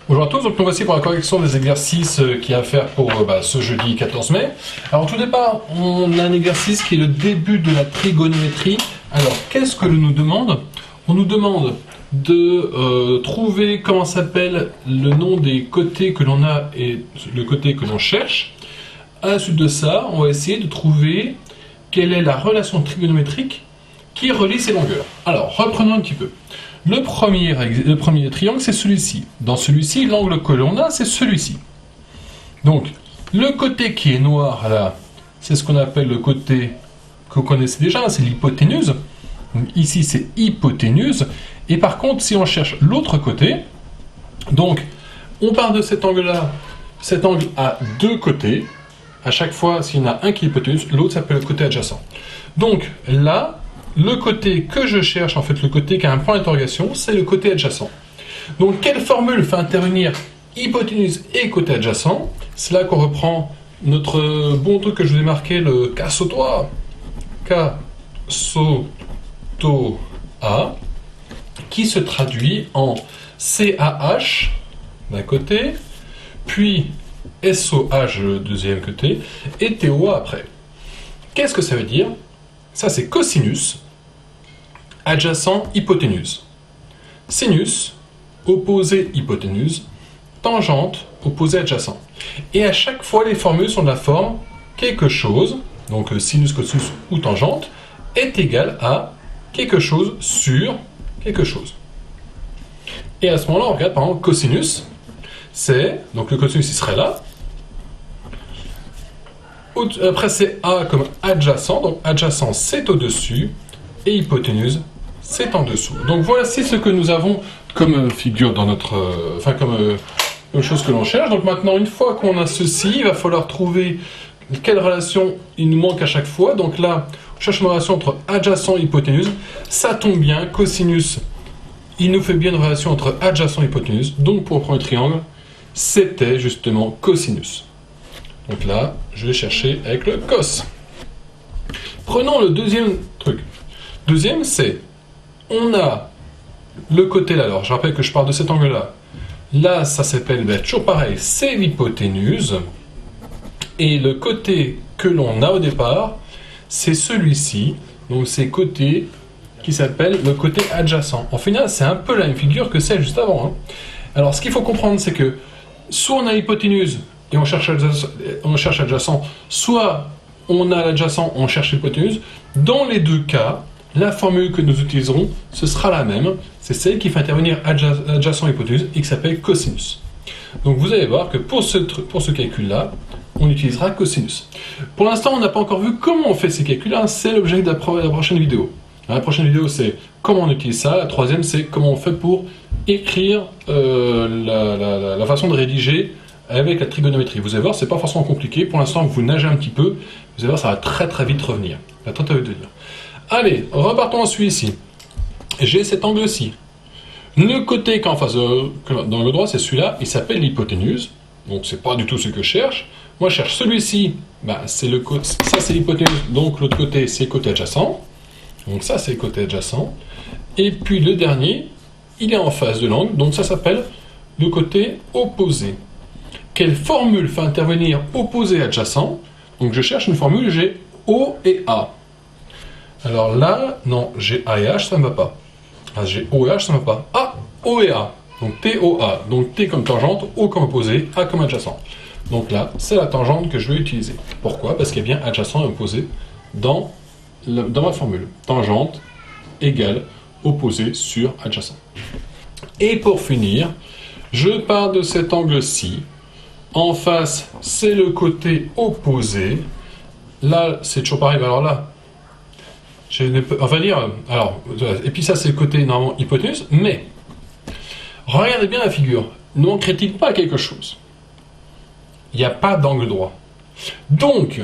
Bonjour à tous, donc nous voici pour la correction des exercices qu'il y a à faire pour ce jeudi 14 mai. Alors tout départ, on a un exercice qui est le début de la trigonométrie. Alors qu'est-ce que l'on nous demande? On nous demande de trouver comment s'appelle le nom des côtés que l'on a et le côté que l'on cherche. À la suite de ça, on va essayer de trouver quelle est la relation trigonométrique qui relie ces longueurs. Alors reprenons un petit peu. Le premier triangle, c'est celui-ci. Dans celui-ci, l'angle que l'on a, c'est celui-ci. Donc, le côté qui est noir, là, c'est ce qu'on appelle le côté que vous connaissez déjà, c'est l'hypoténuse. Ici, c'est hypoténuse. Et par contre, si on cherche l'autre côté, donc, on part de cet angle-là. Cet angle a deux côtés. À chaque fois, s'il y en a un qui est hypoténuse, l'autre s'appelle le côté adjacent. Donc, là, le côté que je cherche, en fait, le côté qui a un point d'interrogation, c'est le côté adjacent. Donc, quelle formule fait intervenir hypoténuse et côté adjacent? C'est là qu'on reprend notre bon truc que je vous ai marqué, le K-SO-TO-A. K-SO-TO-A, qui se traduit en CAH d'un côté, puis SOH le deuxième côté, et TOA après. Qu'est-ce que ça veut dire? Ça, c'est cosinus, adjacent, hypoténuse. Sinus, opposé, hypoténuse. Tangente, opposé, adjacent. Et à chaque fois, les formules sont de la forme quelque chose, donc sinus, cosinus ou tangente, est égal à quelque chose sur quelque chose. Et à ce moment-là, on regarde par exemple cosinus, c'est, donc le cosinus il serait là. Après, c'est A comme adjacent, donc adjacent c'est au-dessus, et hypoténuse c'est en dessous. Donc voici ce que nous avons comme figure dans notre. Comme chose que l'on cherche. Donc maintenant, une fois qu'on a ceci, il va falloir trouver quelle relation il nous manque à chaque fois. Donc là, on cherche une relation entre adjacent et hypoténuse. Ça tombe bien, cosinus, il nous fait bien une relation entre adjacent et hypoténuse. Donc pour le premier triangle, c'était justement cosinus. Donc là, je vais chercher avec le cos. Prenons le deuxième truc. Deuxième, c'est, on a le côté là. Alors, je rappelle que je parle de cet angle-là. Là, ça s'appelle, toujours pareil, c'est l'hypoténuse. Et le côté que l'on a au départ, c'est celui-ci. Donc, c'est côté qui s'appelle le côté adjacent. En final, c'est un peu la même figure que celle juste avant. Hein. Alors, ce qu'il faut comprendre, c'est que soit on a l'hypoténuse, et on cherche adjacent, soit on a l'adjacent, on cherche l'hypoténuse. Dans les deux cas, la formule que nous utiliserons, ce sera la même. C'est celle qui fait intervenir adjacent et hypoténuse et qui s'appelle cosinus. Donc vous allez voir que pour ce calcul-là, on utilisera cosinus. Pour l'instant, on n'a pas encore vu comment on fait ces calculs-là. C'est l'objet de la prochaine vidéo. La prochaine vidéo, c'est comment on utilise ça. La troisième, c'est comment on fait pour écrire la façon de rédiger avec la trigonométrie. Vous allez voir, c'est pas forcément compliqué. Pour l'instant, vous nagez un petit peu. Vous allez voir, ça va très très vite revenir. Ça va très vite venir. Allez, repartons en celui-ci. J'ai cet angle-ci. Le côté qui est en face dans l'angle droit, c'est celui-là. Il s'appelle l'hypoténuse. Donc, c'est pas du tout ce que je cherche. Moi, je cherche celui-ci. C'est le côté. Ça, c'est l'hypoténuse. Donc, l'autre côté, c'est le côté adjacent. Donc, ça, c'est le côté adjacent. Et puis, le dernier, il est en face de l'angle. Donc, ça s'appelle le côté opposé. Quelle formule fait intervenir opposé adjacent? Donc je cherche une formule, j'ai O et A. Alors là, non, j'ai A et H, ça ne va pas. Ah, j'ai O et H, ça ne va pas. A, O et A. Donc T-O-A. Donc T comme tangente, O comme opposé, A comme adjacent. Donc là, c'est la tangente que je vais utiliser. Pourquoi? Parce qu'il y a bien adjacent et opposé dans ma formule. Tangente égale opposé sur adjacent. Et pour finir, je pars de cet angle-ci. En face, c'est le côté opposé. Là, c'est toujours pareil. Alors là, on va dire. Alors, et puis ça, c'est le côté normalement hypoténuse. Mais, regardez bien la figure. Ne manquerait-il pas quelque chose? Il n'y a pas d'angle droit. Donc,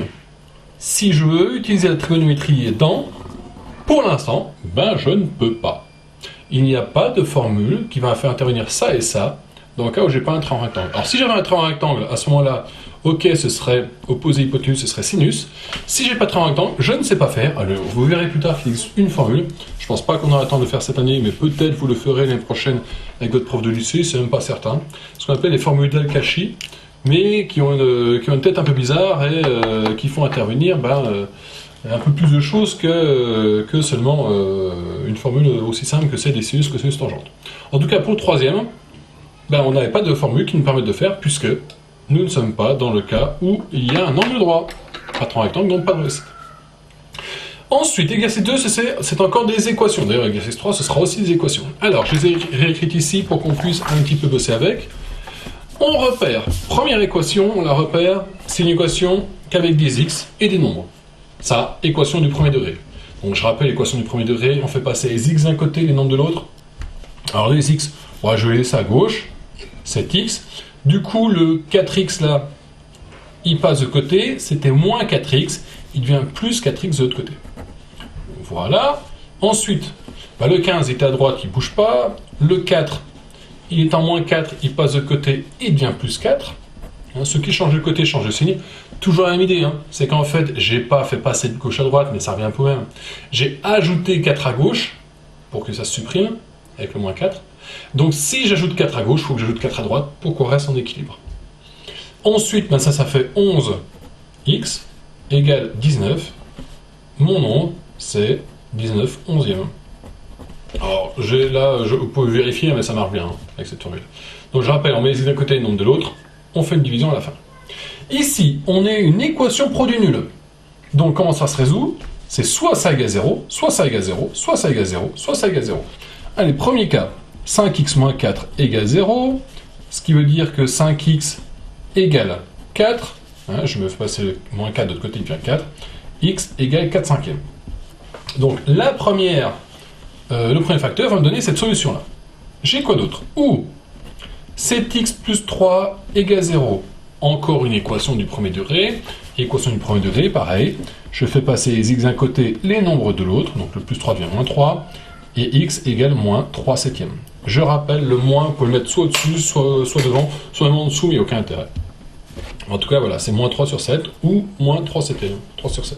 si je veux utiliser la trigonométrie pour l'instant, je ne peux pas. Il n'y a pas de formule qui va faire intervenir ça et ça. Dans le cas où je n'ai pas un trait en rectangle. Alors si j'avais un trait en rectangle, à ce moment-là, ok, ce serait opposé hypoténuse, ce serait sinus. Si j'ai pas de trait en rectangle, je ne sais pas faire. Alors, vous verrez plus tard qu'il existe une formule. Je pense pas qu'on aura le temps de le faire cette année, mais peut-être vous le ferez l'année prochaine avec votre prof de lycée, c'est même pas certain. Ce qu'on appelle les formules d'Al-Kashi, mais qui ont une tête un peu bizarre et qui font intervenir un peu plus de choses que seulement une formule aussi simple que celle des sinus cosinus tangentes. En tout cas, pour le troisième, on n'avait pas de formule qui nous permette de faire, puisque nous ne sommes pas dans le cas où il y a un angle droit. Patron rectangle, donc pas de réussite. Ensuite, exercice 2, c'est encore des équations. D'ailleurs, exercice 3, ce sera aussi des équations. Alors, je les ai réécrites ici pour qu'on puisse un petit peu bosser avec. On repère. Première équation, on la repère, c'est une équation qu'avec des x et des nombres. Ça, équation du premier degré. Donc, je rappelle l'équation du premier degré, on fait passer les x d'un côté, les nombres de l'autre. Alors, les x, je vais laisser à gauche, 7x. Du coup, le 4x là, il passe de côté, c'était moins 4x, il devient plus 4x de l'autre côté. Voilà. Ensuite, le 15 est à droite, il ne bouge pas. Le 4, il est en moins 4, il passe de côté, il devient plus 4. Ce qui change de côté change de signe. Toujours la même idée, c'est qu'en fait, j'ai pas fait passer de gauche à droite, mais ça revient un peu même. J'ai ajouté 4 à gauche, pour que ça se supprime, avec le moins 4. Donc si j'ajoute 4 à gauche, il faut que j'ajoute 4 à droite, pour qu'on reste en équilibre. Ensuite, ça fait 11x égale 19. Mon nombre, c'est 19 onzième. Alors, vous pouvez vérifier, mais ça marche bien avec cette formule. Donc, je rappelle, on met les x d'un côté et les nombres de l'autre, on fait une division à la fin. Ici, on a une équation produit nul. Donc, comment ça se résout? C'est soit ça égale 0, soit ça égale 0, soit ça égale 0, soit ça égale 0. Allez, premier cas, 5x moins 4 égale 0, ce qui veut dire que 5x égale 4, je me fais passer le moins 4 de l'autre côté, il devient 4, x égale 4 cinquièmes. Donc le premier facteur va me donner cette solution-là. J'ai quoi d'autre? Ou 7x plus 3 égale 0. Encore une équation du premier degré. Équation du premier degré, pareil. Je fais passer les x d'un côté, les nombres de l'autre. Donc le plus 3 devient moins 3. Et x égale moins 3 septièmes. Je rappelle, le moins, vous pouvez le mettre soit au-dessus, soit devant, soit même en dessous, mais il n'y a aucun intérêt. En tout cas, voilà, c'est moins 3 sur 7 ou moins 3 septièmes. 3 sur 7.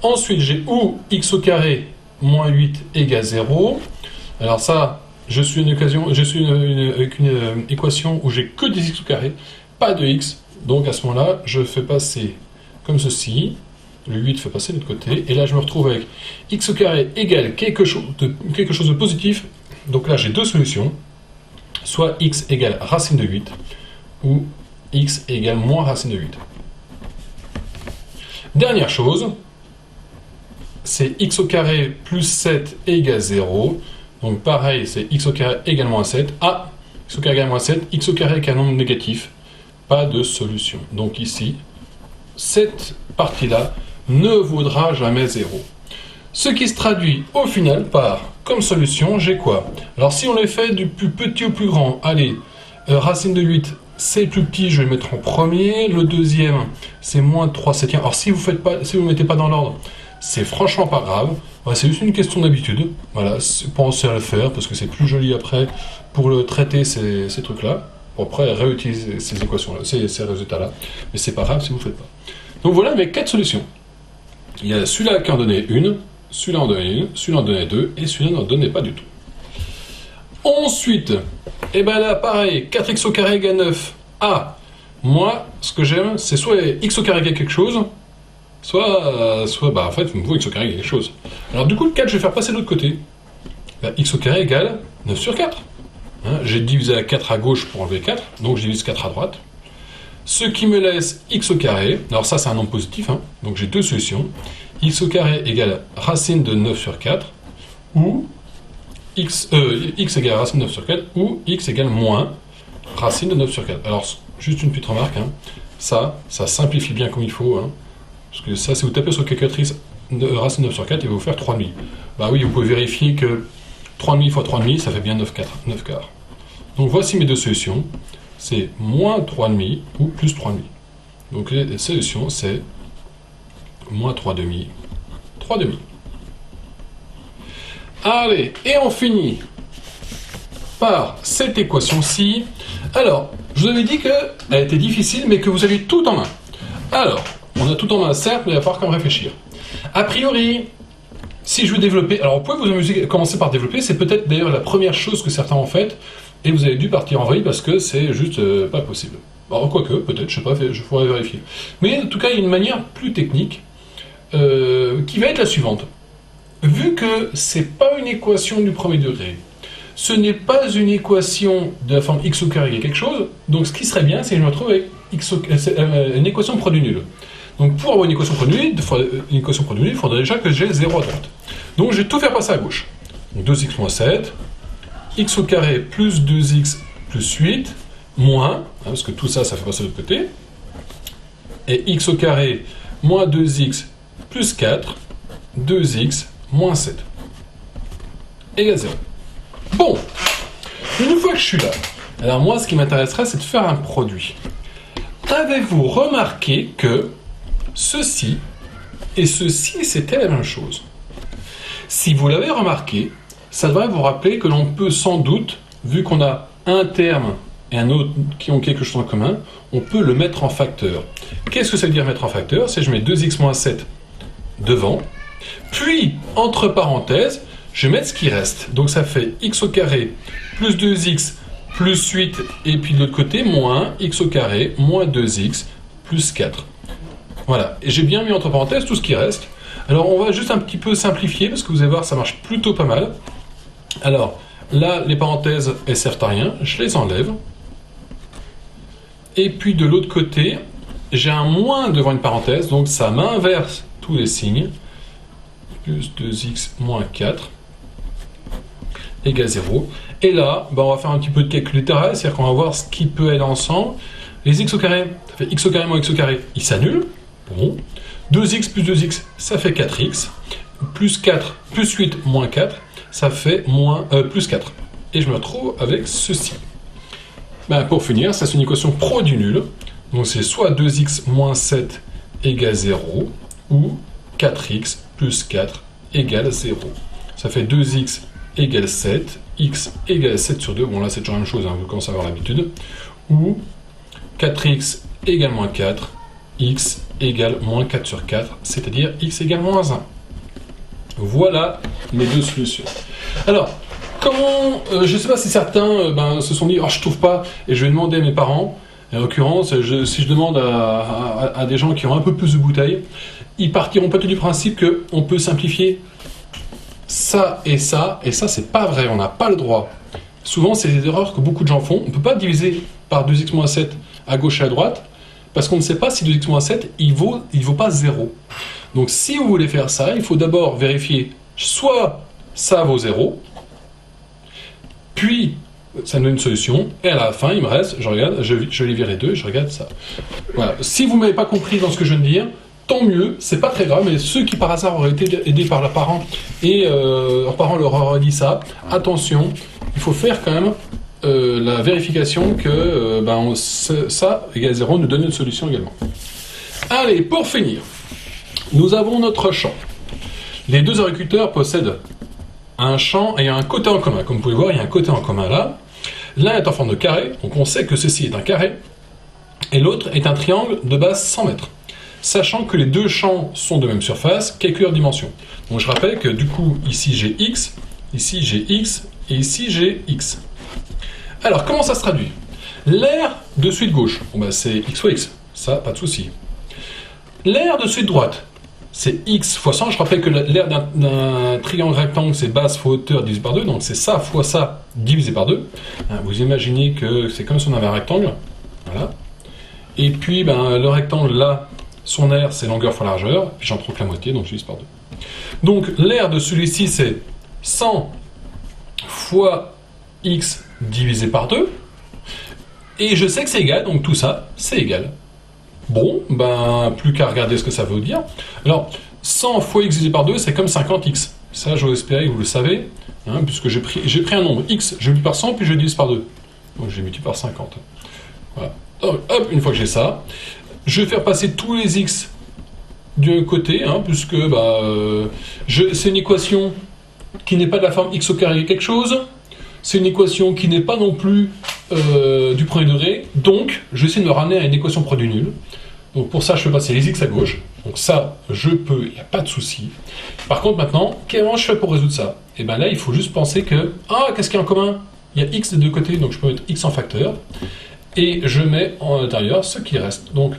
Ensuite, j'ai ou x au carré moins 8 égale 0. Alors ça, je suis avec une équation où j'ai que des x au carré, pas de x. Donc à ce moment-là, je fais passer comme ceci. Le 8 fait passer de l'autre côté. Et là, je me retrouve avec x au carré égale quelque chose de positif. Donc là, j'ai deux solutions. Soit x égale racine de 8, ou x égale moins racine de 8. Dernière chose, c'est x au carré plus 7 égale 0. Donc pareil, c'est x au carré égale moins 7. Ah, x au carré égale moins 7, x au carré est un nombre négatif. Pas de solution. Donc ici, cette partie-là ne vaudra jamais 0. Ce qui se traduit au final par, comme solution, j'ai quoi? Alors si on les fait du plus petit au plus grand, allez, racine de 8, c'est le plus petit, je vais le mettre en premier. Le deuxième, c'est moins 3 septièmes. Alors si vous ne mettez pas dans l'ordre, c'est franchement pas grave. Ouais, c'est juste une question d'habitude. Voilà, pensez à le faire parce que c'est plus joli après pour le traiter ces trucs-là. Pour après réutiliser ces équations-là, ces résultats-là. Mais c'est pas grave si vous ne faites pas. Donc voilà, avec 4 solutions. Il y a celui-là qui en donnait une, celui-là en donnait une, celui-là en donnait deux, et celui-là n'en donnait pas du tout. Ensuite, là pareil, 4x au carré égale 9. Ah, moi, ce que j'aime, c'est soit x au carré égale quelque chose, soit en fait, il me faut x au carré égale quelque chose. Alors du coup, le 4, je vais faire passer de l'autre côté. X au carré égale 9 sur 4. J'ai divisé à 4 à gauche pour enlever 4, donc je divise 4 à droite. Ce qui me laisse x au carré, alors ça c'est un nombre positif, donc j'ai deux solutions. X au carré égale racine de 9 sur 4, ou x égale racine de 9 sur 4, ou x égale moins racine de 9 sur 4. Alors, juste une petite remarque, ça simplifie bien comme il faut, parce que ça, si vous tapez sur la calculatrice de racine de 9 sur 4, il va vous faire 3,5. Bah oui, vous pouvez vérifier que 3,5 fois 3,5, ça fait bien 9 quarts. Donc voici mes deux solutions. C'est moins 3,5 ou plus 3,5. Donc les solutions, c'est moins 3,5, 3,5. Allez, et on finit par cette équation-ci. Alors, je vous avais dit qu'elle était difficile, mais que vous aviez tout en main. Alors, on a tout en main, certes, mais il va falloir quand même réfléchir. A priori, Si je veux développer, alors vous pouvez vous amuser, commencer par développer, c'est peut-être d'ailleurs la première chose que certains ont faite, et vous avez dû partir en vrille parce que c'est juste pas possible. Alors, quoique, peut-être, je sais pas, je pourrais vérifier. Mais en tout cas, il y a une manière plus technique qui va être la suivante. Vu que c'est pas une équation du premier degré, ce n'est pas une équation de la forme x au carré quelque chose, donc ce qui serait bien, c'est que je me retrouve avec une équation de produit nul. Donc pour avoir une équation produit nul, il faudrait déjà que j'ai 0 à droite. Donc je vais tout faire passer à gauche. Donc 2x moins 7, x au carré plus 2x plus 8, moins, parce que tout ça, ça fait passer de l'autre côté, et x au carré moins 2x plus 4, 2x moins 7, égale 0. Bon, une fois que je suis là, alors moi, ce qui m'intéresserait, c'est de faire un produit. Avez-vous remarqué que ceci et ceci, c'était la même chose? Si vous l'avez remarqué, ça devrait vous rappeler que l'on peut sans doute, vu qu'on a un terme et un autre qui ont quelque chose en commun, on peut le mettre en facteur. Qu'est-ce que ça veut dire mettre en facteur? C'est que je mets 2x moins 7 devant, puis, entre parenthèses, je vais mettre ce qui reste. Donc ça fait x au carré plus 2x plus 8, et puis de l'autre côté, moins x au carré moins 2x plus 4. Voilà, et j'ai bien mis entre parenthèses tout ce qui reste. Alors on va juste un petit peu simplifier, parce que vous allez voir, ça marche plutôt pas mal. Alors, là, les parenthèses, elles servent à rien, je les enlève. Et puis de l'autre côté, j'ai un moins devant une parenthèse, donc ça m'inverse tous les signes. Plus 2x moins 4 égale 0. Et là, on va faire un petit peu de calcul littéral, c'est-à-dire qu'on va voir ce qui peut aller ensemble. Les x au carré, ça fait x au carré moins x au carré, ils s'annulent. Bon. 2x plus 2x, ça fait 4x. Plus 4, plus 8, moins 4, ça fait plus 4. Et je me retrouve avec ceci. Pour finir, ça c'est une équation produit nul. Donc c'est soit 2x moins 7 égale 0, ou 4x plus 4 égale 0. Ça fait 2x égale 7, x égale 7 sur 2, bon là c'est toujours la même chose, vous commencez à avoir l'habitude, ou 4x égale moins 4, x égale moins 4 sur 4, c'est-à-dire x égale moins 1. Voilà mes deux solutions. Alors, comment, je ne sais pas si certains se sont dit, oh je trouve pas, et je vais demander à mes parents, en l'occurrence, si je demande à des gens qui ont un peu plus de bouteilles, ils partiront peut-être du principe qu'on peut simplifier ça, et ça c'est pas vrai, on n'a pas le droit. Souvent, c'est des erreurs que beaucoup de gens font. On ne peut pas diviser par 2x moins 7 à gauche et à droite, parce qu'on ne sait pas si 2x moins 7, il vaut pas 0. Donc si vous voulez faire ça, il faut d'abord vérifier soit ça vaut 0, puis ça me donne une solution, et à la fin, il me reste, je regarde, je les virer 2, je regarde ça. Voilà. Si vous ne m'avez pas compris dans ce que je viens de dire, tant mieux, c'est pas très grave, mais ceux qui par hasard auraient été aidés par leurs parents et leurs parents leur auraient dit ça, attention, il faut faire quand même la vérification que ça égale 0 nous donne une solution également. Allez, pour finir, nous avons notre champ. Les deux agriculteurs possèdent un champ et un côté en commun. Comme vous pouvez voir, il y a un côté en commun là. L'un est en forme de carré, donc on sait que ceci est un carré, et l'autre est un triangle de base 100 mètres. Sachant que les deux champs sont de même surface, calcule leur dimension. Donc je rappelle que du coup, ici j'ai x, ici j'ai x, et ici j'ai x. Alors, comment ça se traduit? L'aire de suite gauche, c'est x fois x, ça, pas de souci. L'aire de suite droite, c'est x fois 100. Je rappelle que l'aire d'un triangle rectangle, c'est base fois hauteur divisé par 2, donc c'est ça fois ça divisé par 2. Vous imaginez que c'est comme si on avait un rectangle, voilà. Et puis, le rectangle là, son aire, c'est longueur fois largeur, puis j'en trouve que la moitié, donc je divise par 2. Donc l'aire de celui-ci, c'est 100 fois x divisé par 2, et je sais que c'est égal, donc tout ça, c'est égal. Bon, plus qu'à regarder ce que ça veut dire. Alors, 100 fois x divisé par 2, c'est comme 50x. Ça, j'ose espérer que vous le savez, puisque j'ai pris un nombre x, je multiplie par 100, puis je divise par 2. Donc j'ai multiplié par 50. Voilà. Donc, hop, une fois que j'ai ça, je vais faire passer tous les x d'un côté, puisque c'est une équation qui n'est pas de la forme x au carré quelque chose, c'est une équation qui n'est pas non plus du premier degré, donc je vais essayer de me ramener à une équation produit nul. Donc pour ça, je fais passer les x à gauche, Donc ça, je peux, il n'y a pas de souci. Par contre, maintenant, comment je fais pour résoudre ça? Et bien là, il faut juste penser que, qu'est-ce qu'il y a en commun? Il y a x des deux côtés, donc je peux mettre x en facteur. Et je mets en intérieur ce qui reste. Donc,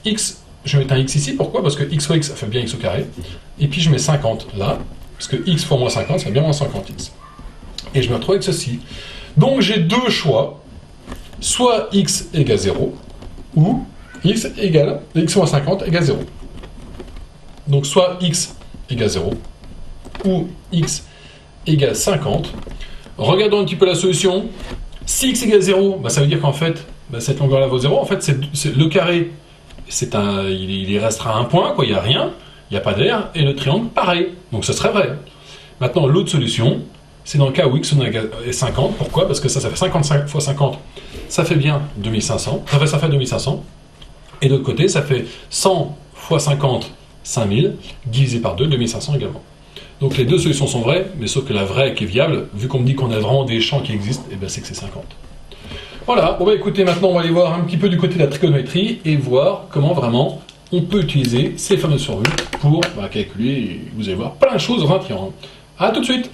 x, je vais mettre un x ici. Pourquoi? Parce que x fois x, ça fait bien x au carré. Et puis je mets 50 là, parce que x fois moins 50, ça fait bien moins 50x. Et je me retrouve avec ceci. Donc j'ai deux choix. Soit x égale 0, ou x moins 50 égale 0. Donc soit x égale 0, ou x égale 50. Regardons un petit peu la solution. Si x égale 0, ça veut dire qu'en fait, cette longueur-là vaut 0. En fait, c'est le carré, il restera un point, quoi, il n'y a rien, il n'y a pas d'air, et le triangle, pareil. Donc ce serait vrai. Maintenant, l'autre solution, c'est dans le cas où x est 50. Pourquoi? Parce que ça fait 55 fois 50, ça fait bien 2500. Ça fait 2500. Et de l'autre côté, ça fait 100 fois 50, 5000, divisé par 2, 2500 également. Donc les deux solutions sont vraies, mais sauf que la vraie qui est viable, vu qu'on me dit qu'on a vraiment des champs qui existent, c'est que c'est 50. Voilà, bon écoutez, maintenant on va aller voir un petit peu du côté de la trigonométrie et voir comment vraiment on peut utiliser ces fameuses formules pour calculer, vous allez voir, plein de choses dans un triangle. A tout de suite!